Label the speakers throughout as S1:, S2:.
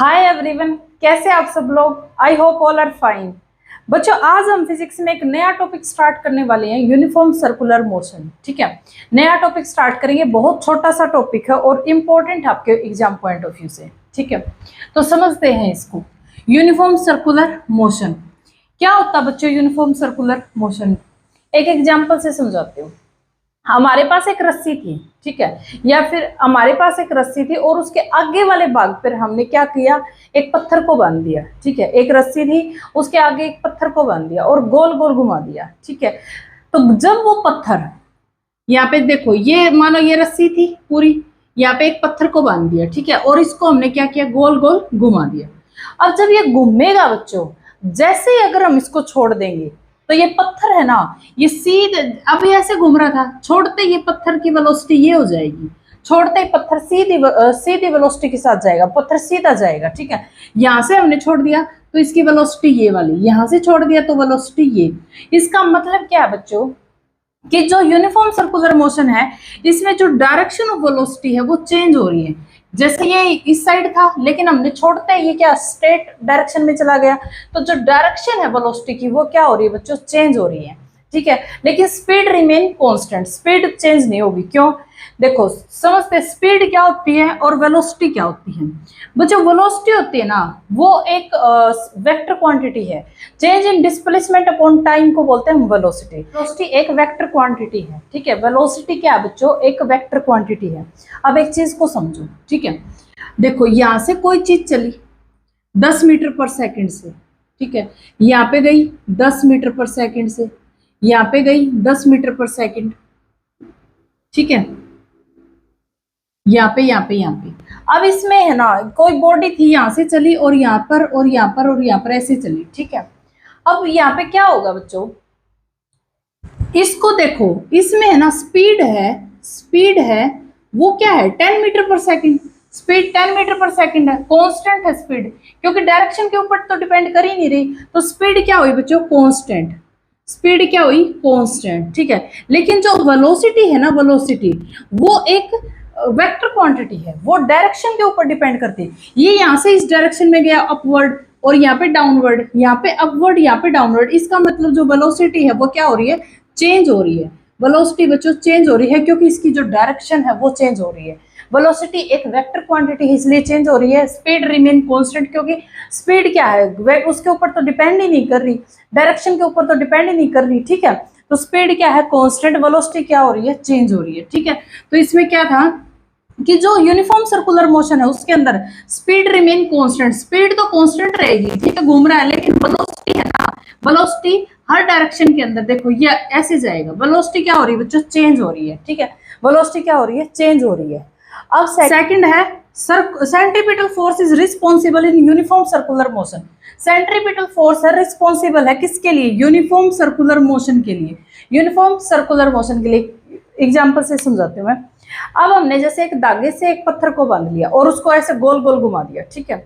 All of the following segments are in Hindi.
S1: हाय एवरीवन, कैसे आप सब लोग। I hope all are fine. बच्चों, आज हम फिजिक्स में एक नया टॉपिक स्टार्ट करने वाले हैं, यूनिफॉर्म सर्कुलर मोशन। ठीक है, नया टॉपिक स्टार्ट करेंगे। बहुत छोटा सा टॉपिक है और इम्पोर्टेंट है आपके एग्जाम पॉइंट ऑफ व्यू से। ठीक है, तो समझते हैं इसको। यूनिफॉर्म सर्कुलर मोशन क्या होता है बच्चों? यूनिफॉर्म सर्कुलर मोशन एक एग्जाम्पल से समझाते हो। हमारे पास एक रस्सी थी, ठीक है, या फिर हमारे पास एक रस्सी थी और उसके आगे वाले भाग पर हमने क्या किया, एक पत्थर को बांध दिया। ठीक है, एक रस्सी थी, उसके आगे एक पत्थर को बांध दिया और गोल गोल घुमा दिया। ठीक है, तो जब वो पत्थर, यहाँ पे देखो, ये मानो ये रस्सी थी पूरी, यहाँ पे एक पत्थर को बांध दिया। ठीक है, और इसको हमने क्या किया, गोल गोल घुमा दिया। अब जब ये घूमेगा बच्चों, जैसे ही अगर हम इसको छोड़ देंगे तो ये पत्थर है ना, ये सीधे, अब ये ऐसे घूम रहा था, छोड़ते ये पत्थर की वेलोसिटी ये हो जाएगी, छोड़ते ही पत्थर सीधी वेलोसिटी के साथ जाएगा, पत्थर सीधा जाएगा। ठीक है, यहां से हमने छोड़ दिया तो इसकी वेलोसिटी ये वाली, यहां से छोड़ दिया तो वेलोसिटी ये। इसका मतलब क्या है बच्चों कि जो यूनिफॉर्म सर्कुलर मोशन है, इसमें जो डायरेक्शन ऑफ वेलोसिटी है वो चेंज हो रही है। जैसे ये इस साइड था, लेकिन हमने छोड़ते ये क्या, स्ट्रेट डायरेक्शन में चला गया, तो जो डायरेक्शन है वेलोसिटी की वो क्या हो रही है बच्चों, चेंज हो रही है। ठीक है, लेकिन speed remain constant, speed change नहीं होगी। क्यों? देखो, समझते स्पीड क्या होती है और वेलोसिटी क्या होती है। बच्चों, वेलोसिटी होती है ना, वो एक वेक्टर क्वांटिटी है। चेंज इन डिस्प्लेसमेंट अपॉन टाइम को बोलते हैं हम वेलोसिटी। वेलोसिटी एक वेक्टर क्वांटिटी है। ठीक है, वेलोसिटी क्या है बच्चों, एक वेक्टर क्वांटिटी है। अब एक चीज को समझो। ठीक है, देखो, यहां से कोई चीज चली 10 मीटर पर सेकंड से, ठीक है, यहाँ पे गई 10 मीटर पर सेकंड से, यहाँ पे गई 10 मीटर पर सेकंड। ठीक है, यहाँ पे यहाँ पे यहाँ पे। अब इसमें है ना, कोई बॉडी थी, यहां से चली और यहाँ पर और यहाँ पर और यहाँ पर ऐसे चली। ठीक है, अब यहाँ पे क्या होगा बच्चों, इसको देखो, इसमें है ना स्पीड है वो क्या है, 10 मीटर पर सेकंड। स्पीड 10 मीटर पर सेकंड है, कांस्टेंट है स्पीड, क्योंकि डायरेक्शन के ऊपर तो डिपेंड कर ही नहीं रही। तो स्पीड क्या हुई बच्चों, कांस्टेंट। स्पीड क्या हुई, कांस्टेंट। ठीक है, लेकिन जो वेलोसिटी है ना, वेलोसिटी वो एक वेक्टर क्वांटिटी है, वो डायरेक्शन के ऊपर डिपेंड करती है। ये यहाँ से इस डायरेक्शन में गया अपवर्ड, और यहाँ पे डाउनवर्ड, यहाँ पे अपवर्ड, यहाँ पे डाउनवर्ड। इसका मतलब जो वेलोसिटी है वो क्या हो रही है, चेंज हो रही है। वेलोसिटी बच्चों चेंज हो रही है, क्योंकि इसकी जो डायरेक्शन है वो चेंज हो रही है। वेलोसिटी एक वेक्टर क्वांटिटी है, इसलिए चेंज हो रही है। स्पीड रिमेन कांस्टेंट, क्योंकि स्पीड क्या है, उसके ऊपर तो डिपेंड ही नहीं कर रही, डायरेक्शन के ऊपर तो डिपेंड ही नहीं कर रही। ठीक है, तो स्पीड क्या है, कांस्टेंट। वेलोसिटी क्या हो रही है, चेंज हो रही है। ठीक है, तो इसमें क्या था कि जो यूनिफॉर्म सर्कुलर मोशन है उसके अंदर स्पीड रिमेन कांस्टेंट, स्पीड तो कांस्टेंट रहेगी, ठीक है, घूम रहा है, लेकिन वेलोसिटी है ना, वेलोसिटी हर डायरेक्शन के अंदर, देखो ये ऐसे जाएगा, वेलोसिटी क्या हो रही है बच्चों, चेंज हो रही है। ठीक है, वेलोसिटी क्या हो रही है, चेंज हो रही है। अब सेकंड है, centripetal force is responsible in uniform circular motion. Centripetal force है, रिस्पॉन्सिबल है किसके लिए, यूनिफॉर्म सर्कुलर मोशन के लिए। यूनिफॉर्म सर्कुलर मोशन के लिए एग्जांपल से समझाती हूँ मैं। अब हमने जैसे एक धागे से एक पत्थर को बांध लिया और उसको ऐसे गोल गोल घुमा दिया। ठीक है,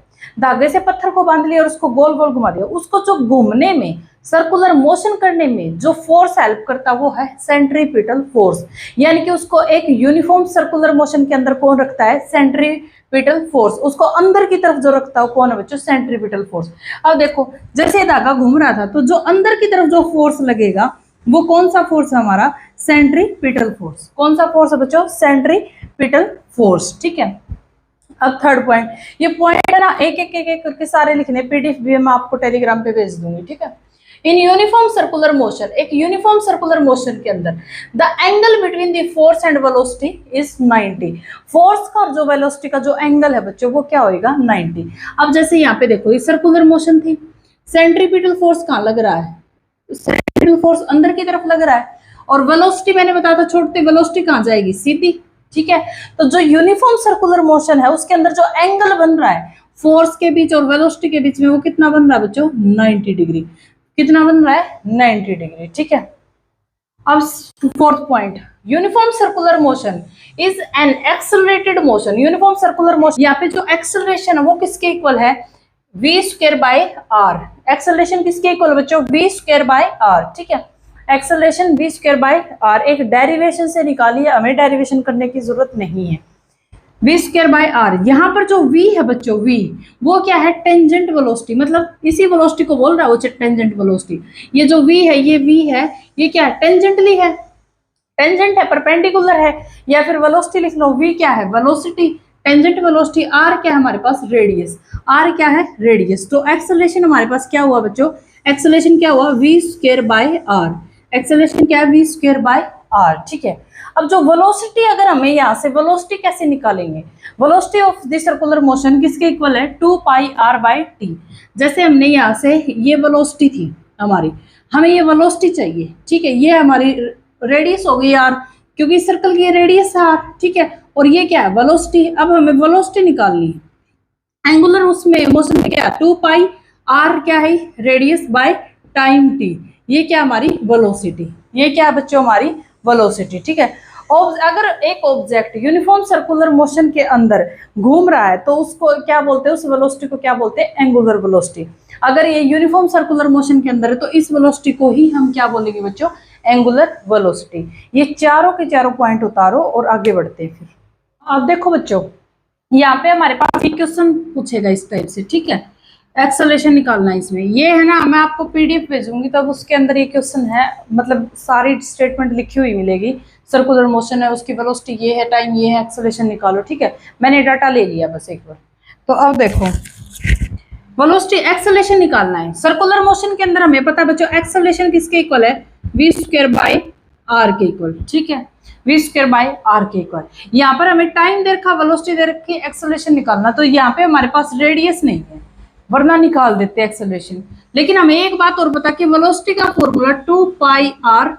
S1: धागे से पत्थर को बांध लिया और उसको गोल गोल घुमा दिया। उसको जो घूमने में, सर्कुलर मोशन करने में जो फोर्स हेल्प करता वो है सेंट्रीपिटल फोर्स। यानी कि उसको एक यूनिफॉर्म सर्कुलर मोशन के अंदर कौन रखता है, सेंट्रीपिटल फोर्स। उसको अंदर की तरफ जो रखता है कौन है बच्चों, सेंट्रीपिटल फोर्स। अब देखो, जैसे धागा घूम रहा था तो जो अंदर की तरफ जो फोर्स लगेगा वो कौन सा फोर्स है हमारा, सेंट्रीपिटल फोर्स। कौन सा फोर्स है बच्चों, सेंट्रीपिटल फोर्स। ठीक है, अब थर्ड पॉइंट, ये पॉइंट है ना, एक एक एक एक करके सारे लिखने, पीडीएफ भी मैं आपको टेलीग्राम पे भेज दूंगी। ठीक है, इन यूनिफॉर्म सर्कुलर मोशन, एक यूनिफॉर्म सर्कुलर मोशन के अंदर the angle between the force and velocity is 90। Force का और जो वेलोसिटी का जो एंगल है बच्चों वो क्या होएगा, 90। अब जैसे यहाँ पे देखो, ये सर्कुलर मोशन थी, सेंट्रीपिटल फोर्स कहाँ लग रहा है, सेंट्रीपिटल फोर्स अंदर की तरफ लग रहा है, और वेलोसिटी मैंने बताया था, छोड़ते वेलोसिटी कहाँ जाएगी, सीधी। ठीक है, तो जो यूनिफॉर्म सर्कुलर मोशन है उसके अंदर जो एंगल बन रहा है फोर्स के बीच और वेलोसिटी के बीच में, वो कितना बन रहा है बच्चों, 90 डिग्री। कितना बन रहा है, 90 डिग्री। ठीक है, अब fourth point, uniform circular motion is an accelerated motion. Uniform circular motion, यहाँ पे जो एक्सेलरेशन है वो किसके इक्वल है, v square by r। Acceleration किसके इक्वल है बच्चों, v स्क्वायर बाय r। ठीक है, acceleration v square by r एक डेरिवेशन से निकाली है, हमें डेरिवेशन करने की जरूरत नहीं है। V square by r. यहाँ पर जो वी है बच्चों, वी वो क्या है, टेंजेंट वेलोसिटी, मतलब इसी वेलोसिटी को बोल रहा है वो टेंजेंट वेलोसिटी। ये जो वी है, ये वी है, ये क्या है, टेंजेंटली है, टेंजेंट है, परपेंडिकुलर है, या फिर वेलोसिटी लिख लो, वी क्या है, वेलोसिटी, टेंजेंट वेलोसिटी, आर क्या है हमारे पास, रेडियस, आर क्या है, रेडियस। तो एक्सेलरेशन हमारे पास क्या हुआ बच्चों, एक्सेलरेशन क्या हुआ, v square by r, acceleration क्या है, वी स्क्वायर बाय आर, ठीक है। अब जो वेलोसिटी, अगर हमें यहाँ से वेलोसिटी कैसे निकालेंगे, velocity of the circular motion किसके इक्वल है, 2 पाई आर बाय टी। जैसे हमने यहाँ से ये वेलोसिटी थी हमारी, हमें ये वेलोसिटी चाहिए, ठीक है, ये हमारी रेडियस हो गई आर, क्योंकि सर्कल की रेडियस है आर, ठीक है, और ये क्या है, वेलोसिटी। अब हमें वेलोसिटी निकालनी है, एंगुलर उसमें मोशन में क्या है, 2 पाई आर क्या है, रेडियस बाय टाइम टी, ये क्या हमारी वेलोसिटी, ये क्या है बच्चों हमारी वेलोसिटी, ठीक है। अगर एक ऑब्जेक्ट यूनिफॉर्म सर्कुलर मोशन के अंदर घूम रहा है तो उसको क्या बोलते हैं, उस वेलोसिटी को क्या बोलते हैं, एंगुलर वेलोसिटी। अगर ये यूनिफॉर्म सर्कुलर मोशन के अंदर है तो इस वेलोसिटी को ही हम क्या बोलेंगे बच्चों, एंगुलर वेलोसिटी। ये चारों के चारों पॉइंट उतारो और आगे बढ़ते हैं। फिर अब देखो बच्चों, यहाँ पे हमारे पास एक क्वेश्चन पूछेगा इस टाइप से, ठीक है, एक्सेलरेशन निकालना है इसमें, ये है ना, मैं आपको पीडीएफ भेजूंगी तब उसके अंदर ये क्वेश्चन है, मतलब सारी स्टेटमेंट लिखी हुई मिलेगी, सर्कुलर मोशन है, उसकी वेलोसिटी ये है, टाइम ये है, एक्सेलरेशन निकालो, ठीक है, मैंने डाटा ले लिया बस एक बार। तो अब देखो, वेलोसिटी एक्सेलरेशन निकालना है सर्कुलर मोशन के अंदर, हमें पता है बच्चों एक्सेलरेशन किसके इक्वल है, वी स्क्वायर बाय आर के इक्वल, ठीक है, वी स्क्वायर बाय आर के इक्वल। यहाँ पर हमें टाइम दे रखा, वेलोसिटी दे रखी, एक्सेलरेशन निकालना, तो यहाँ पे हमारे पास रेडियस नहीं है वरना निकाल देते एक्सेलरेशन। लेकिन हमें एक बात और पता कि वेलोसिटी का formula 2 pi r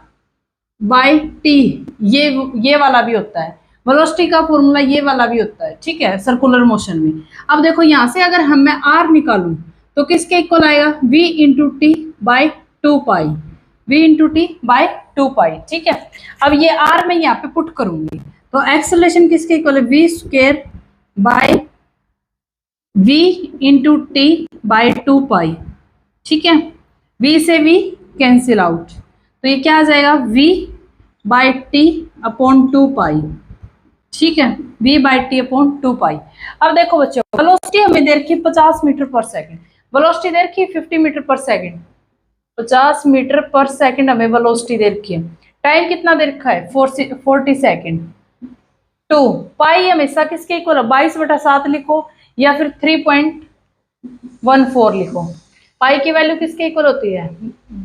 S1: by t, ये वाला भी होता है, वेलोसिटी का फॉर्मूला ये वाला भी होता है, ठीक है, सर्कुलर मोशन में। अब देखो यहाँ से अगर हम मैं आर निकालूं तो किसके इक्वल आएगा, v into t by 2 pi, v into t by 2 pi, ठीक है। अब ये आर मैं यहाँ पे पुट करूंगी तो एक्सेलरेशन किसके इक्वल है, v square by v into t by 2 pi, ठीक है, v से v कैंसिल आउट, तो ये क्या आ जाएगा, v by T upon 2 pi, ठीक है, v बाई टी अपॉन 2 पाई। अब देखो बच्चों, वेलोसिटी हमें दे रखी 50 मीटर पर सेकंड, वेलोसिटी दे रखी 50 मीटर पर सेकंड, 50 मीटर पर सेकंड हमें वेलोसिटी दे रखी है, टाइम कितना दे रखा है 40 सेकंड। 2 पाई हमेशा किसके इक्वल है, 22/7 लिखो या फिर 3.14 लिखो, पाई की वैल्यू किसके इक्वल होती है,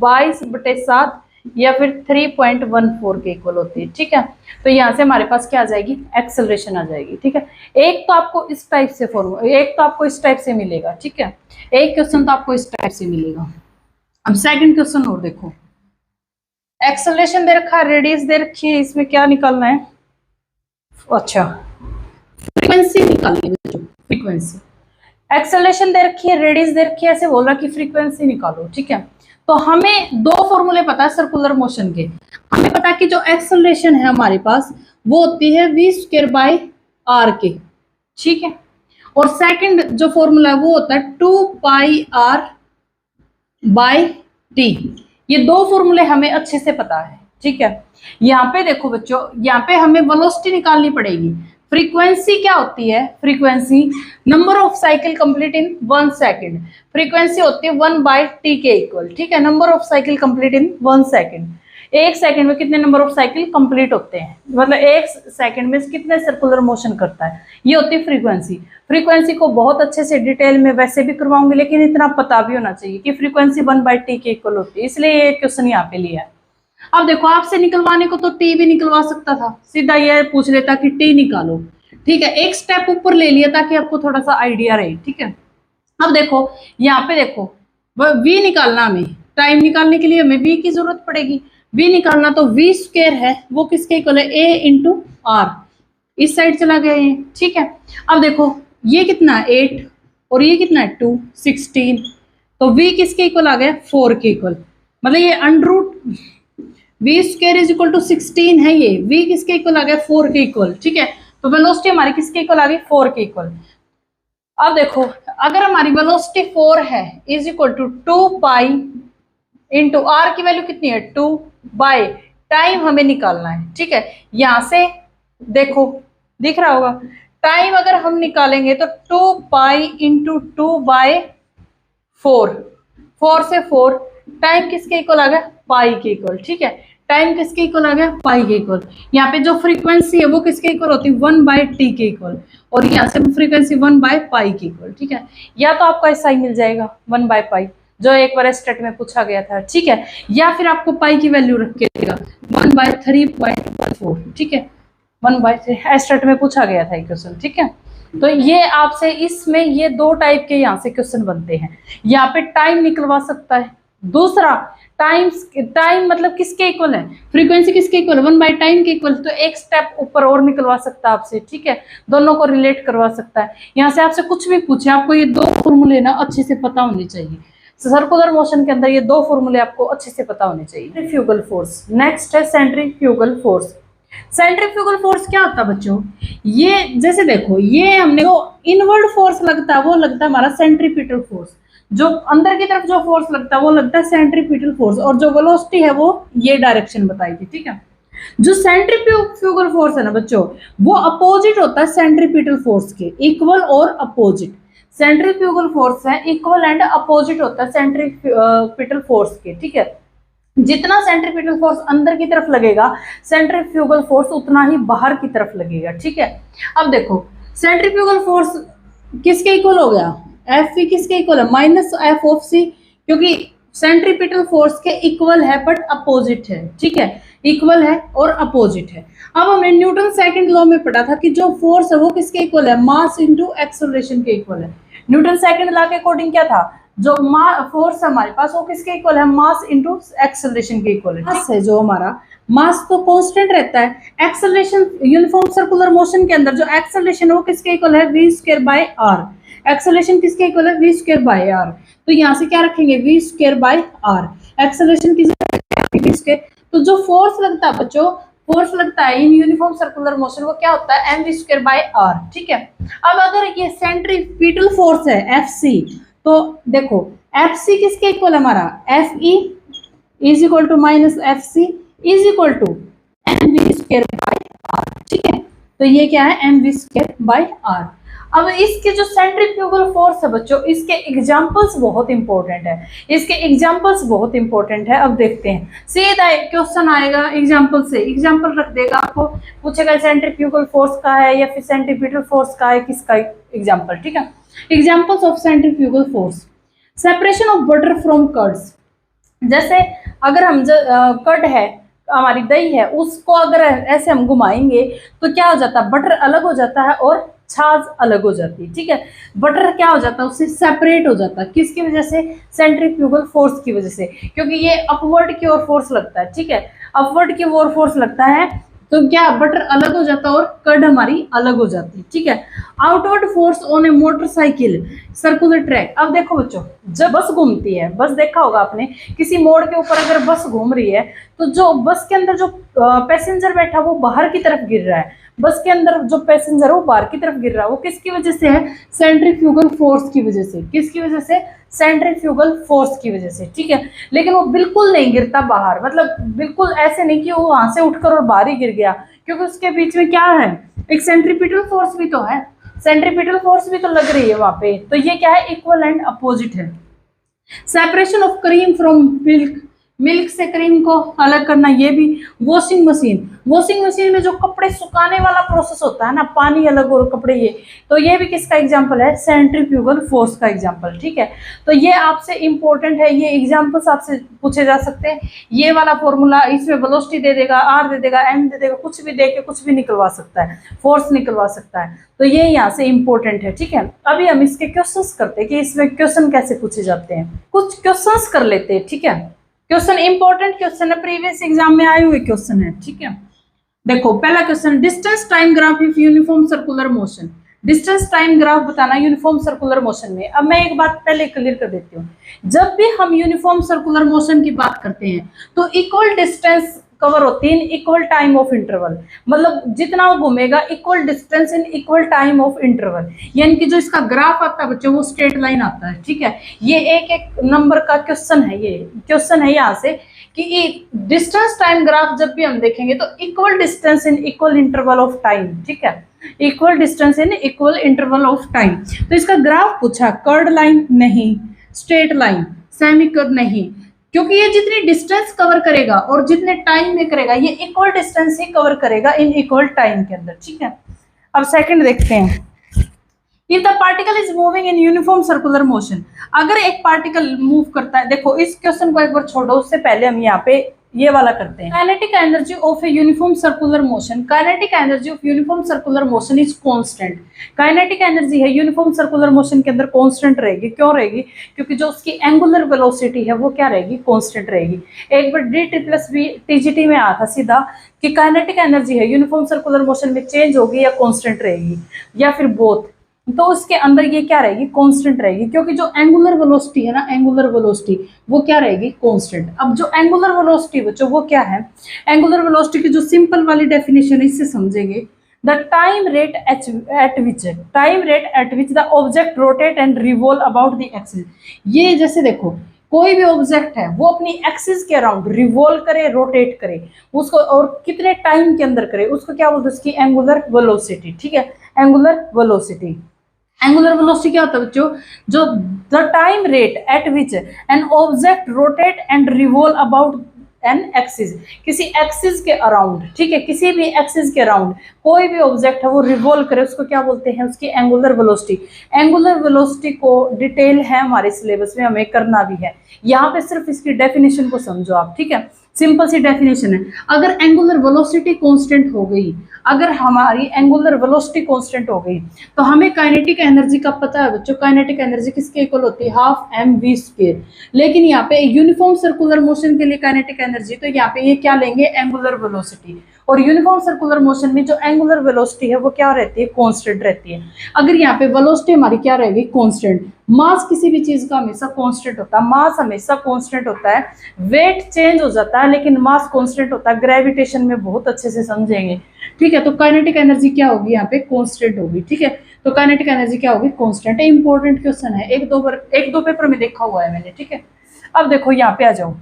S1: 22/7 या फिर 3.14 के इक्वल होती है, ठीक है। तो यहाँ से हमारे पास क्या आ जाएगी, एक्सेलरेशन आ जाएगी, ठीक है। एक तो आपको इस टाइप से फॉर्मूला, एक तो आपको इस टाइप से मिलेगा, ठीक है, एक क्वेश्चन तो आपको इस टाइप से मिलेगा। अब सेकंड क्वेश्चन और देखो, एक्सेलरेशन दे रखा है, रेडियस दे रखी है, इसमें क्या निकालना है, अच्छा फ्रीक्वेंसी निकालनी है, फ्रीक्वेंसी, एक्सेलरेशन दे रखी है, रेडियस दे रखी है, ऐसे बोल रहा कि फ्रीक्वेंसी निकालो, ठीक है। तो हमें दो फॉर्मूले पता है सर्कुलर मोशन के, हमें पता है कि जो एक्सेलरेशन है हमारे पास वो होती है वी स्क्वायर बाय आर के, ठीक है, और सेकंड जो फॉर्मूला है वो होता है 2 पाई आर बाय टी। ये दो फॉर्मूले हमें अच्छे से पता है, ठीक है। यहाँ पे देखो बच्चों, यहाँ पे हमें वेलोसिटी निकालनी पड़ेगी। फ्रीक्वेंसी क्या होती है, frequency number of cycle complete in 1 second, frequency होती है 1/t के इक्वल, ठीक है, number of cycle complete in 1 second. एक सेकंड में कितने नंबर ऑफ साइकिल कंप्लीट होते हैं, मतलब एक सेकंड में कितने सर्कुलर मोशन करता है, ये होती है फ्रीक्वेंसी। फ्रीक्वेंसी को बहुत अच्छे से डिटेल में वैसे भी करवाऊंगी, लेकिन इतना पता भी होना चाहिए कि फ्रीक्वेंसी 1/t के इक्वल होती है, इसलिए ये क्वेश्चन यहाँ पे लिया है। अब देखो, आपसे निकलवाने को तो टी भी निकलवा सकता था, सीधा ये पूछ लेता कि टी निकालो, ठीक है, एक स्टेप ऊपर ले लिया ताकि आपको थोड़ा सा आइडिया रहे, ठीक है। अब देखो यहाँ पे देखो, वी निकालना, हमें टाइम निकालने के लिए हमें वी की जरूरत पड़ेगी, वी निकालना, तो वी स्क्वायर है वो किसके इक्वल है, ए इंटू आर, इस साइड चला गया ये, ठीक है। अब देखो ये कितना है 8 और ये कितना है 2, 16, तो वी किसके इक्वल आ गया 4 के इक्वल, मतलब ये under root v square is equal to 16 है, ये वी किसके इक्वल आ गया 4 के इक्वल, ठीक है। तो वेलोसिटी हमारी किसके इक्वल आ गई 4 के इक्वल। अब देखो, अगर हमारी वेलोसिटी 4 है is equal to 2 pi into r की वैल्यू कितनी है 2 बाय टाइम हमें निकालना है, ठीक है। यहां से देखो दिख रहा होगा टाइम अगर हम निकालेंगे तो 2 पाई इंटू 2/4, 4 से 4, टाइम किसके इक्वल आ गया, पाई के इक्वल। ठीक है, टाइम किसके इक्वल आ गया, पाई के इक्वल। यहाँ पे जो फ्रीक्वेंसी है वो किसके इक्वल होती है, 1/t के इक्वल, और यहाँ से फ्रीक्वेंसी 1/पाई के इक्वल। ठीक है, या तो आपको ऐसा ही मिल जाएगा 1/पाई, जो एक बार स्टेट में पूछा गया था। ठीक है, या फिर आपको पाई की वैल्यू रख के देगा 1/3.14। ठीक है, 1/3 स्टेट में पूछा गया था क्वेश्चन। ठीक है, तो ये आपसे इसमें ये दो टाइप के यहाँ से क्वेश्चन बनते हैं। यहाँ पे टाइम निकलवा सकता है, दूसरा टाइम मतलब किसके इक्वल है, फ्रीक्वेंसी किसके इक्वल है, 1/टाइम के इक्वल। तो एक स्टेप ऊपर और निकलवा सकता है आपसे। ठीक है, दोनों को रिलेट करवा सकता है। यहाँ से आपसे कुछ भी पूछे, आपको ये दो फॉर्मूले ना अच्छे से पता होने चाहिए। सर्कुलर मोशन के अंदर ये दो फॉर्मूले आपको अच्छे से पता होने चाहिए। सेंट्रीफ्यूगल फोर्स, नेक्स्ट है सेंट्रीफ्यूगल फोर्स। सेंट्रीफ्यूगल फोर्स क्या होता है बच्चों, ये जैसे देखो, ये हमने जो इनवर्ड फोर्स लगता है वो लगता है हमारा सेंट्रीपिटल फोर्स, जो अंदर की तरफ जो फोर्स लगता है वो लगता है सेंट्रीपिटल फोर्स, और जो वेलोसिटी है वो ये डायरेक्शन बताई थी। ठीक है, जो सेंट्रीफ्यूगल फोर्स है ना बच्चों, वो अपोजिट होता है सेंट्रीपिटल फोर्स के, इक्वल और अपोजिट। सेंट्रीफ्यूगल फोर्स है इक्वल एंड अपोजिट होता है सेंट्रीपिटल फोर्स के। ठीक है, जितना सेंट्रीपिटल फोर्स अंदर की तरफ लगेगा, सेंट्रीफ्यूगल फोर्स उतना ही बाहर की तरफ लगेगा। ठीक है, अब देखो सेंट्रीफ्यूगल फोर्स किसके इक्वल हो गया, एफ वी किसके इक्वल है, -F(c), क्योंकि सेंट्रीपिटल फोर्स के इक्वल है बट अपोजिट है। ठीक है, इक्वल है और अपोजिट है। अब हमने न्यूटन सेकंड लॉ में पढ़ा था कि जो फोर्स है वो किसके इक्वल है, मास इंटू एक्सेलरेशन के इक्वल है। न्यूटन सेकंड लॉ के अकॉर्डिंग क्या था, जो फोर्स हमारे पास वो किसके इक्वल है, मास इंटू एक्सेलरेशन के इक्वल है। मास है जो हमारा, मास तो कांस्टेंट रहता है, एक्सेलरेशन यूनिफॉर्म सर्कुलर मोशन के अंदर जो एक्सेलरेशन है वो किसके इक्वल है, v²/r। एक्सेलरेशन किसके इक्वल है, v²/r। तो यहाँ से क्या रखेंगे, v²/r, एक्सेलरेशन किसके, तो जो फोर्स लगता है बच्चों, फोर्स लगता है इन यूनिफॉर्म सर्कुलर मोशन, वो क्या होता है, mv²/r। ठीक है, अब अगर ये सेंट्रीपिटल फोर्स है Fc, तो देखो Fc किसके इक्वल है हमारा, Fe is equal to -Fc is equal to mv²/r। ठीक है, तो ये क्या है, mv²/r। अब इसके जो सेंट्रीफ्यूगल फोर्स है बच्चों, इसके एग्जांपल्स बहुत इंपॉर्टेंट है, इसके एग्जांपल्स बहुत इंपॉर्टेंट है। अब देखते हैं, सीधा क्वेश्चन आएगा एग्जांपल से, एग्जांपल रख देगा, आपको पूछेगा सेंट्रीफ्यूगल फोर्स का है या फिर सेंट्रीपिटल फोर्स का है, किसका एग्जांपल। ठीक है, examples of centrifugal force, separation of butter from curds. जैसे अगर हम कर्ड है, हमारी दही है, उसको अगर ऐसे हम घुमाएंगे तो क्या हो जाता है, बटर अलग हो जाता है और छाछ अलग हो जाती है। ठीक है, बटर क्या हो जाता है, उससे सेपरेट हो जाता है, किसकी वजह से, सेंट्रीफ्यूगल फोर्स की वजह से, क्योंकि ये अपवर्ड की ओर फोर्स लगता है। ठीक है, अपवर्ड की ओर फोर्स लगता है तो क्या, बटर अलग हो जाता है और कर्ड हमारी अलग हो जाती है। ठीक है, outward force on A motorcycle circular track. अब देखो बच्चों, जब बस घूमती है, बस देखा होगा आपने, किसी मोड़ के ऊपर अगर बस घूम रही है तो जो बस के अंदर जो पैसेंजर बैठा वो बाहर की तरफ गिर रहा है, बस के अंदर जो पैसेंजर वो बाहर की तरफ गिर रहा है, वो किसकी वजह से है, सेंट्रीफ्यूगल फोर्स की वजह से। किसकी वजह से, सेंट्रीफ्यूगल फोर्स की वजह से। ठीक है, लेकिन वो बिल्कुल नहीं गिरता बाहर, मतलब बिल्कुल ऐसे नहीं कि वो वहां से उठकर और बाहर ही गिर गया, क्योंकि उसके बीच में क्या है, एक सेंट्रीपिटल फोर्स भी तो है, सेंट्रीपिटल फोर्स भी तो लग रही है वहां पे। तो ये क्या है, इक्वल एंड अपोजिट है। Separation of cream from milk, milk से क्रीम को अलग करना, ये भी। वॉशिंग मशीन, वॉशिंग मशीन में जो कपड़े सुखाने वाला प्रोसेस होता है ना, पानी अलग और कपड़े ये, तो ये भी किसका एग्जांपल है, सेंट्रीफ्यूगल फोर्स का एग्जांपल। ठीक है, तो ये आपसे इंपॉर्टेंट है, ये एग्जांपल्स आपसे पूछे जा सकते हैं। ये वाला फॉर्मूला, इसमें वेलोसिटी दे देगा, आर दे देगा, एम दे देगा, कुछ भी दे के कुछ भी निकलवा सकता है, फोर्स निकलवा सकता है, तो ये यहाँ से इंपॉर्टेंट है। ठीक है, अभी हम इसके क्वेश्चंस करते हैं कि इसमें क्वेश्चन कैसे पूछे जाते हैं, कुछ क्वेश्चंस कर लेते हैं। ठीक है, क्वेश्चन इंपॉर्टेंट क्वेश्चन है, प्रीवियस एग्जाम में आए हुए क्वेश्चन है। ठीक है, देखो पहला question, distance time graph if uniform circular motion. Distance time graph बताना यूनिफॉर्म सर्कुलर मोशन में। अब मैं एक बात पहले क्लियर कर देती हूँ, जब भी हम यूनिफॉर्म सर्कुलर मोशन की बात करते हैं तो इक्वल डिस्टेंस कवर होती है in equal time of interval, मतलब जितना वो घूमेगा equal distance in equal time of interval, यानी कि जो इसका ग्राफ आता है बच्चों वो स्ट्रेट लाइन आता है। ठीक है, ये एक एक नंबर का क्वेश्चन है, ये क्वेश्चन है यहाँ से कि डिस्टेंस टाइम ग्राफ जब भी हम देखेंगे तो equal distance in equal interval of time. ठीक है, equal distance in equal interval of time. तो इसका ग्राफ पूछा, कर्ड लाइन नहीं, स्ट्रेट लाइन, सेमी कर्व नहीं, क्योंकि ये जितनी डिस्टेंस कवर करेगा और जितने टाइम में करेगा ये इक्वल डिस्टेंस ही कवर करेगा इन इक्वल टाइम के अंदर, ठीक है। अब सेकंड देखते हैं, if the particle is moving in uniform circular motion, अगर एक पार्टिकल मूव करता है, देखो इस क्वेश्चन को एक बार छोड़ो, उससे पहले हम यहाँ पे ये वाला करते हैं। Kinetic energy of a uniform circular motion, kinetic energy of uniform circular motion is constant. Kinetic energy है यूनिफॉर्म सर्कुलर मोशन के अंदर कांस्टेंट रहेगी, क्यों रहेगी? क्योंकि जो उसकी एंगुलर वेलोसिटी है वो क्या रहेगी? कांस्टेंट रहेगी। एक बार D T plus B TGT में आया था सीधा कि काइनेटिक एनर्जी है यूनिफॉर्म सर्कुलर मोशन में चेंज होगी या कांस्टेंट रहेगी या फिर बोथ, तो उसके अंदर ये क्या रहेगी? कांस्टेंट रहेगी, क्योंकि जो एंगुलर वेलोसिटी है ना, एंगुलर वेलोसिटी वो क्या रहेगी? कांस्टेंट। अब जो एंगुलर वेलोसिटी बच्चों वो क्या है? एंगुलर वेलोसिटी की जो सिंपल वाली डेफिनेशन है इससे समझेंगे, the time rate at which the object rotate and revolve about the axis. ये जैसे देखो कोई भी ऑब्जेक्ट है वो अपनी एक्सिस के अराउंड रिवॉल्व करे, रोटेट करे उसको, और कितने टाइम के अंदर करे उसको क्या बोलते हैं? उसकी एंगुलर वेलोसिटी, ठीक है, एंगुलर वेलोसिटी। एंगुलर वेलोसिटी क्या होता है बच्चों? जो the time rate at which an object rotate and revolve about an axis, किसी एक्सिस के अराउंड, ठीक है, किसी भी एक्सिस के अराउंड कोई भी ऑब्जेक्ट है वो रिवॉल्व करे, उसको क्या बोलते हैं? उसकी एंगुलर वेलोसिटी। एंगुलर वेलोसिटी को डिटेल है हमारे सिलेबस में, हमें करना भी है। यहाँ पे सिर्फ इसकी डेफिनेशन को समझो आप, ठीक है, सिंपल सी डेफिनेशन है। अगर एंगुलर वेलोसिटी कांस्टेंट हो गई, अगर हमारी एंगुलर वेलोसिटी कांस्टेंट हो गई तो हमें काइनेटिक एनर्जी का पता है बच्चों, काइनेटिक एनर्जी किसके इक्वल होती है? Half mv²। लेकिन यहाँ पे यूनिफॉर्म सर्कुलर मोशन के लिए काइनेटिक एनर्जी, तो यहाँ पे ये क्या लेंगे? Angular velocity. और यूनिफॉर्म सर्कुलर मोशन में जो एंगुलर वेलोसिटी है वो क्या रहती है? कांस्टेंट रहती है। अगर यहाँ पे वेलोसिटी हमारी क्या रहेगी? कांस्टेंट। मास किसी भी चीज का हमेशा कांस्टेंट होता है, मास हमेशा कांस्टेंट होता है, वेट चेंज हो जाता है लेकिन मास कांस्टेंट होता है। ग्रेविटेशन में बहुत अच्छे से समझेंगे, ठीक है। तो काइनेटिक एनर्जी क्या होगी? यहाँ पे कांस्टेंट होगी, ठीक है। तो काइनेटिक एनर्जी क्या होगी? कांस्टेंट। इंपॉर्टेंट क्वेश्चन है, एक दो पेपर में देखा हुआ है मैंने, ठीक है। अब देखो यहाँ पे आ जाओ,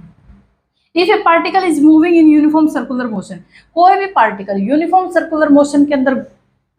S1: if A particle is moving in uniform circular motion, कोई भी पार्टिकल यूनिफॉर्म सर्कुलर मोशन के अंदर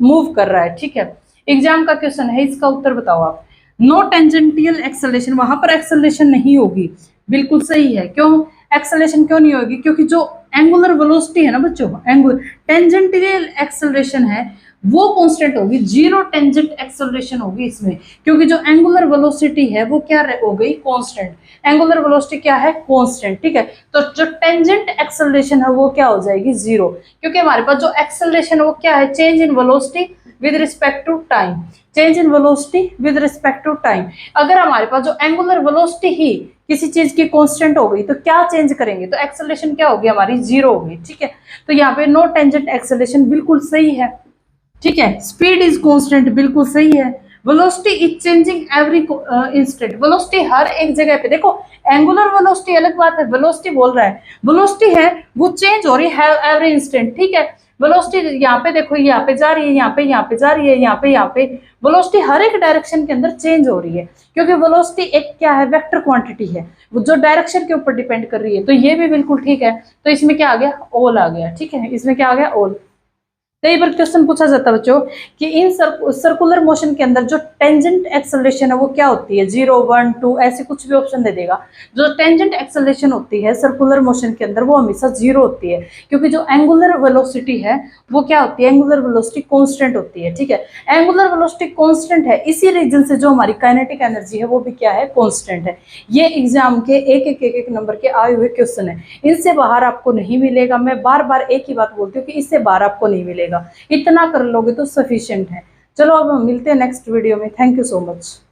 S1: मूव कर रहा है, ठीक है। एग्जाम का क्वेश्चन है, इसका उत्तर बताओ आप। नो टेंजेंटियल एक्सेलरेशन, वहां पर एक्सेलरेशन नहीं होगी, बिल्कुल सही है। क्यों एक्सेलरेशन क्यों नहीं होगी? क्योंकि जो एंगुलर वेलोसिटी है ना बच्चों, एंगुलर टेंजेंटियल एक्सेलरेशन है वो कांस्टेंट होगी, जीरो टेंजेंट एक्सेलरेशन होगी इसमें, क्योंकि जो एंगुलर वेलोसिटी है वो क्या हो गई? कांस्टेंट। एंगुलर वेलोसिटी क्या है? कांस्टेंट, ठीक है। तो जो टेंजेंट एक्सेलरेशन है वो क्या हो जाएगी? जीरो, क्योंकि हमारे पास जो एक्सेलरेशन है वो क्या है? Change in velocity with respect to time, change in velocity with respect to time. अगर हमारे पास जो एंगुलर वेलोसिटी ही किसी चीज की कांस्टेंट हो गई तो क्या चेंज करेंगे? तो एक्सेलरेशन क्या होगी हमारी? जीरो होगी, ठीक है। तो यहाँ पे नो टेंजेंट एक्सेलरेशन बिल्कुल सही है, ठीक है। स्पीड इज कांस्टेंट बिल्कुल सही है। Velocity is changing every instant, velocity हर एक जगह पे, देखो एंगुलर वेलोसिटी अलग बात है, वेलोसिटी बोल रहा है, वेलोसिटी है वो चेंज हो रही है एवरी इंस्टेंट, ठीक है। वेलोसिटी यहाँ पे देखो, यहाँ पे जा रही है, यहाँ पे जा रही है, यहाँ पे वेलोसिटी हर एक डायरेक्शन के अंदर चेंज हो रही है, क्योंकि वेलोसिटी एक क्या है? वेक्टर क्वांटिटी है, वो जो डायरेक्शन के ऊपर डिपेंड कर रही है। तो ये भी बिल्कुल ठीक है। तो इसमें क्या आ गया? ऑल आ गया, ठीक है। इसमें क्या आ गया? ऑल। कई बार क्वेश्चन पूछा जाता है बच्चों कि इन सर्कुलर मोशन के अंदर जो टेंजेंट एक्सेलरेशन है वो क्या होती है? 0, 1, 2 ऐसे कुछ भी ऑप्शन दे देगा। जो टेंजेंट एक्सेलरेशन होती है सर्कुलर मोशन के अंदर वो हमेशा 0 होती है, क्योंकि जो एंगुलर वेलोसिटी है वो क्या होती है? एंगुलर वेलोसिटी कांस्टेंट होती है, ठीक है। एंगुलर वेलोसिटी कांस्टेंट है, इसी रीजन से जो हमारी काइनेटिक एनर्जी है वो भी क्या है? कांस्टेंट है। ये एग्जाम के एक नंबर के आए हुए क्वेश्चन है, इनसे बाहर आपको नहीं मिलेगा। मैं बार बार एक ही बात बोलती हूँ कि इससे बाहर आपको नहीं मिलेगा, इतना कर लोगे तो सफिशिएंट है। चलो अब हम मिलते हैं नेक्स्ट वीडियो में। Thank you so much.